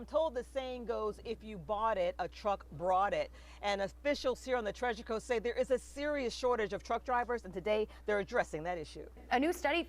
I'm told the saying goes, if you bought it, a truck brought it. And officials here on the Treasure Coast say there is a serious shortage of truck drivers, and today they're addressing that issue. A new study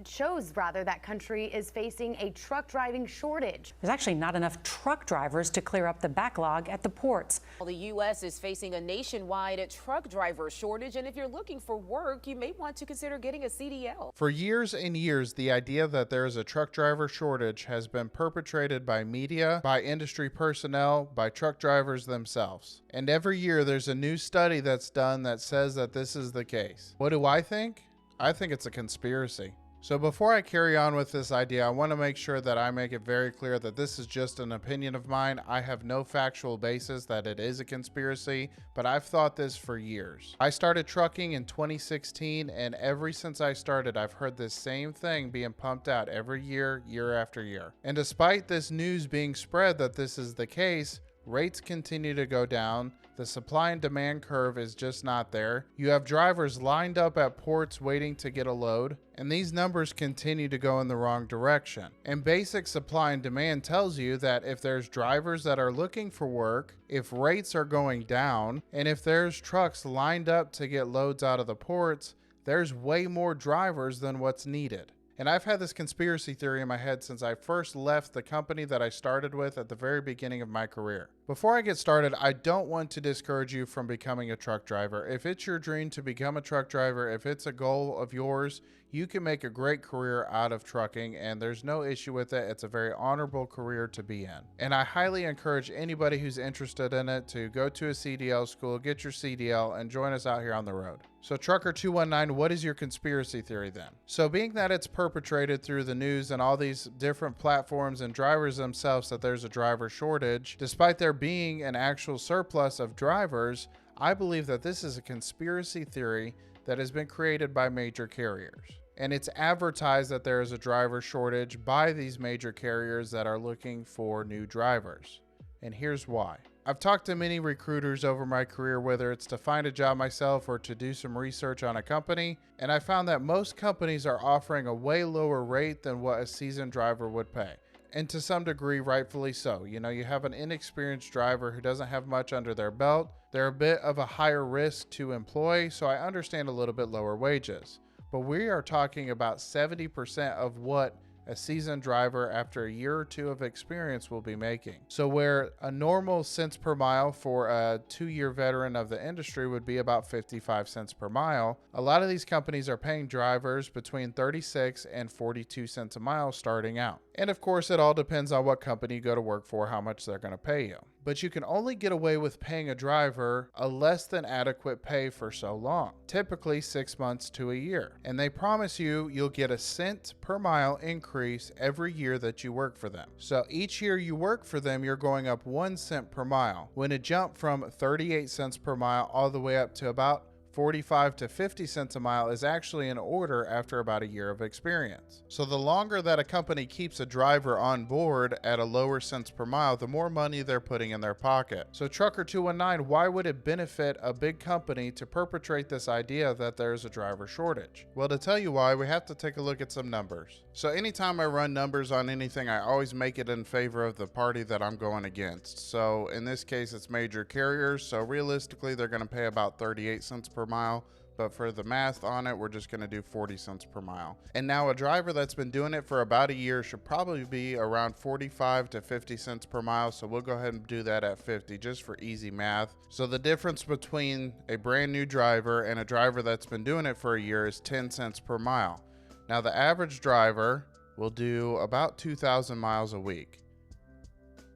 shows that country is facing a truck driving shortage. There's actually not enough truck drivers to clear up the backlog at the ports. Well, the U.S. is facing a nationwide truck driver shortage, and if you're looking for work, you may want to consider getting a CDL. For years and years, the idea that there is a truck driver shortage has been perpetrated by media, by industry personnel, by truck drivers themselves. And every year there's a new study that's done that says that this is the case. What do I think? I think it's a conspiracy. So before I carry on with this idea, I want to make sure that I make it very clear that this is just an opinion of mine. I have no factual basis that it is a conspiracy, but I've thought this for years. I started trucking in 2016, and ever since I started, I've heard this same thing being pumped out every year, year after year. And despite this news being spread that this is the case, rates continue to go down. The supply and demand curve is just not there. You have drivers lined up at ports waiting to get a load, and these numbers continue to go in the wrong direction. And basic supply and demand tells you that if there's drivers that are looking for work, if rates are going down, and if there's trucks lined up to get loads out of the ports, there's way more drivers than what's needed. And I've had this conspiracy theory in my head since I first left the company that I started with at the very beginning of my career. Before I get started, I don't want to discourage you from becoming a truck driver. If it's your dream to become a truck driver, if it's a goal of yours, you can make a great career out of trucking, and there's no issue with it. It's a very honorable career to be in. And I highly encourage anybody who's interested in it to go to a CDL school, get your CDL, and join us out here on the road. So Trucker 219, what is your conspiracy theory then? So being that it's perpetrated through the news and all these different platforms and drivers themselves that there's a driver shortage, despite there being an actual surplus of drivers, I believe that this is a conspiracy theory that has been created by major carriers. And it's advertised that there is a driver shortage by these major carriers that are looking for new drivers. And here's why. I've talked to many recruiters over my career, whether it's to find a job myself or to do some research on a company, and I found that most companies are offering a way lower rate than what a seasoned driver would pay. And to some degree, rightfully so. You know, you have an inexperienced driver who doesn't have much under their belt. They're a bit of a higher risk to employ, so I understand a little bit lower wages. But we are talking about 70% of what a seasoned driver after a year or two of experience will be making. So where a normal cents per mile for a 2-year veteran of the industry would be about 55 cents per mile, a lot of these companies are paying drivers between 36 and 42 cents a mile starting out. And of course, it all depends on what company you go to work for, how much they're going to pay you. But you can only get away with paying a driver a less than adequate pay for so long, typically 6 months to a year. And they promise you you'll get a cent per mile increase every year that you work for them. So each year you work for them, you're going up 1 cent per mile. When it jumped from 38 cents per mile all the way up to about 45 to 50 cents a mile is actually in order after about a year of experience. So the longer that a company keeps a driver on board at a lower cents per mile, the more money they're putting in their pocket. So Trucker 219, why would it benefit a big company to perpetrate this idea that there's a driver shortage? Well, to tell you why, we have to take a look at some numbers. So anytime I run numbers on anything, I always make it in favor of the party that I'm going against. So in this case, it's major carriers. So realistically, they're going to pay about 38 cents per mile, but for the math on it, we're just going to do 40 cents per mile. And now a driver that's been doing it for about a year should probably be around 45 to 50 cents per mile. So we'll go ahead and do that at 50 just for easy math. So the difference between a brand new driver and a driver that's been doing it for a year is 10 cents per mile. Now the average driver will do about 2,000 miles a week.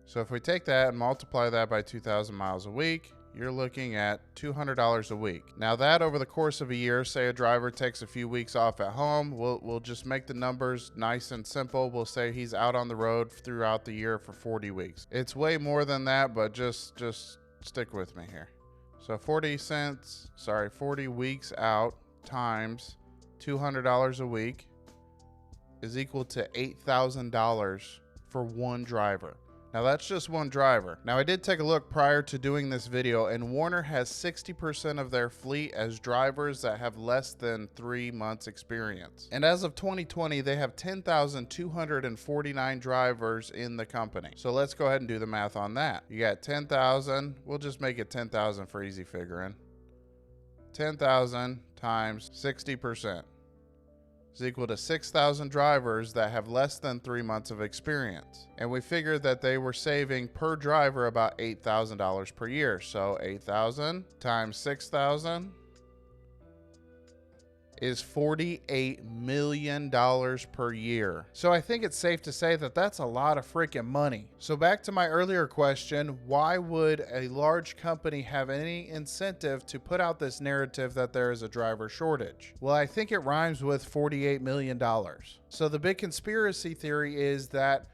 So if we take that and multiply that by 2,000 miles a week, you're looking at $200 a week. Now that over the course of a year, say a driver takes a few weeks off at home, we'll just make the numbers nice and simple. We'll say he's out on the road throughout the year for 40 weeks. It's way more than that, but just stick with me here. So 40 weeks out times $200 a week is equal to $8,000 for one driver. Now that's just one driver. Now I did take a look prior to doing this video, and Warner has 60% of their fleet as drivers that have less than 3 months experience. And as of 2020, they have 10,249 drivers in the company. So let's go ahead and do the math on that. You got 10,000, we'll just make it 10,000 for easy figuring. 10,000 times 60% is equal to 6,000 drivers that have less than 3 months of experience. And we figured that they were saving per driver about $8,000 per year. So 8,000 times 6,000 is $48 million per year. So I think it's safe to say that that's a lot of freaking money. So back to my earlier question, why would a large company have any incentive to put out this narrative that there is a driver shortage? Well, I think it rhymes with $48 million. So the big conspiracy theory is that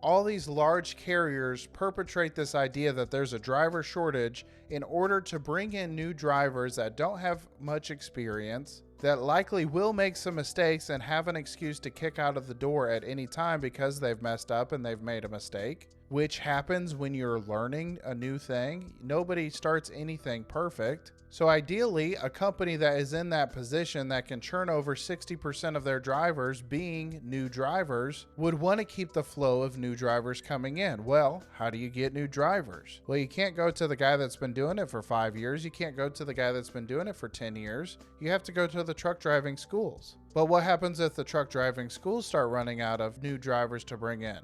all these large carriers perpetrate this idea that there's a driver shortage in order to bring in new drivers that don't have much experience, that likely will make some mistakes and have an excuse to kick out of the door at any time because they've messed up and they've made a mistake, which happens when you're learning a new thing. Nobody starts anything perfect. So ideally, a company that is in that position that can churn over 60% of their drivers being new drivers would want to keep the flow of new drivers coming in. Well, how do you get new drivers? Well, you can't go to the guy that's been doing it for 5 years. You can't go to the guy that's been doing it for 10 years. You have to go to the truck driving schools. But what happens if the truck driving schools start running out of new drivers to bring in?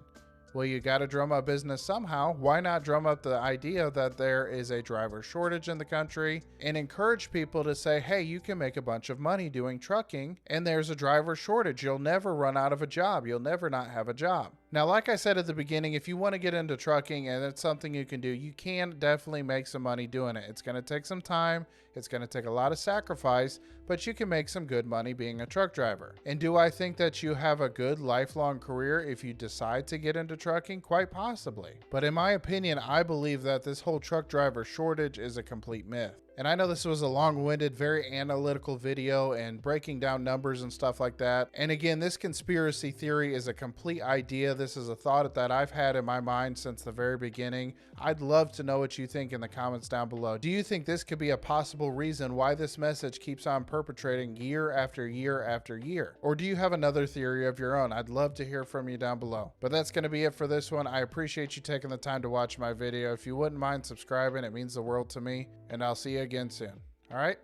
Well, you got to drum up business somehow. Why not drum up the idea that there is a driver shortage in the country and encourage people to say, hey, you can make a bunch of money doing trucking and there's a driver shortage. You'll never run out of a job. You'll never not have a job. Now, like I said at the beginning, if you want to get into trucking and it's something you can do, you can definitely make some money doing it. It's going to take some time. It's going to take a lot of sacrifice, but you can make some good money being a truck driver. And do I think that you have a good lifelong career if you decide to get into trucking? Quite possibly. But in my opinion, I believe that this whole truck driver shortage is a complete myth. And I know this was a long-winded, very analytical video and breaking down numbers and stuff like that. And again, this conspiracy theory is a complete idea. This is a thought that I've had in my mind since the very beginning. I'd love to know what you think in the comments down below. Do you think this could be a possible reason why this message keeps on perpetrating year after year after year? Or do you have another theory of your own? I'd love to hear from you down below. But that's going to be it for this one. I appreciate you taking the time to watch my video. If you wouldn't mind subscribing, it means the world to me. And I'll see you again soon. All right?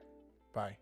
Bye.